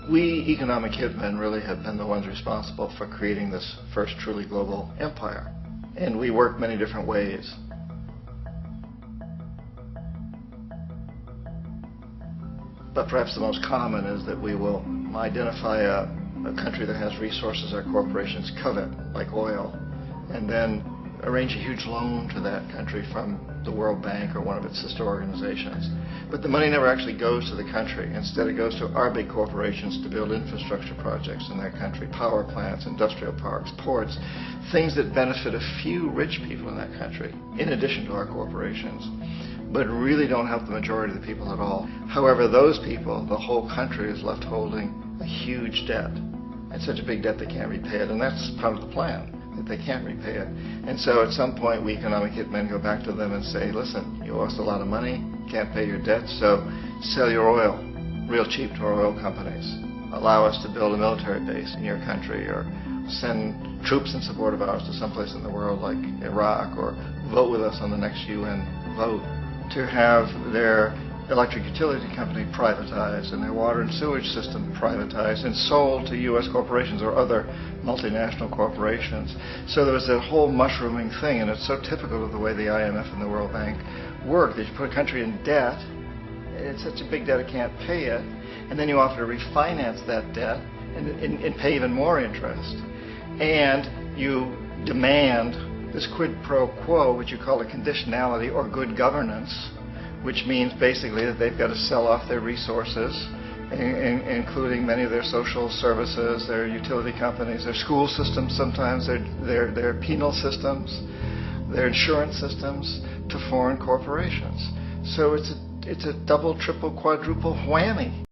We economic hitmen really have been the ones responsible for creating this first truly global empire. And we work many different ways. But perhaps the most common is that we will identify a country that has resources our corporations covet, like oil, and then arrange a huge loan to that country from the World Bank or one of its sister organizations. But the money never actually goes to the country. Instead, it goes to our big corporations to build infrastructure projects in that country, power plants, industrial parks, ports, things that benefit a few rich people in that country, in addition to our corporations, but really don't help the majority of the people at all. However, those people, the whole country is left holding a huge debt, and such a big debt they can't repay it, and that's part of the plan, that they can't repay it. And so at some point, we economic hitmen go back to them and say, listen, you owe us a lot of money, can't pay your debt, so sell your oil real cheap to our oil companies. Allow us to build a military base in your country, or send troops in support of ours to someplace in the world like Iraq, or vote with us on the next UN vote. To have their electric utility company privatized and their water and sewage system privatized and sold to U.S. corporations or other multinational corporations. So there was that whole mushrooming thing, and it's so typical of the way the IMF and the World Bank work, that you put a country in debt, it's such a big debt it can't pay it, and then you offer to refinance that debt and pay even more interest. And you demand this quid pro quo, which you call a conditionality or good governance, which means basically that they've got to sell off their resources, including many of their social services, their utility companies, their school systems sometimes, their penal systems, their insurance systems, to foreign corporations. So it's a double, triple, quadruple whammy.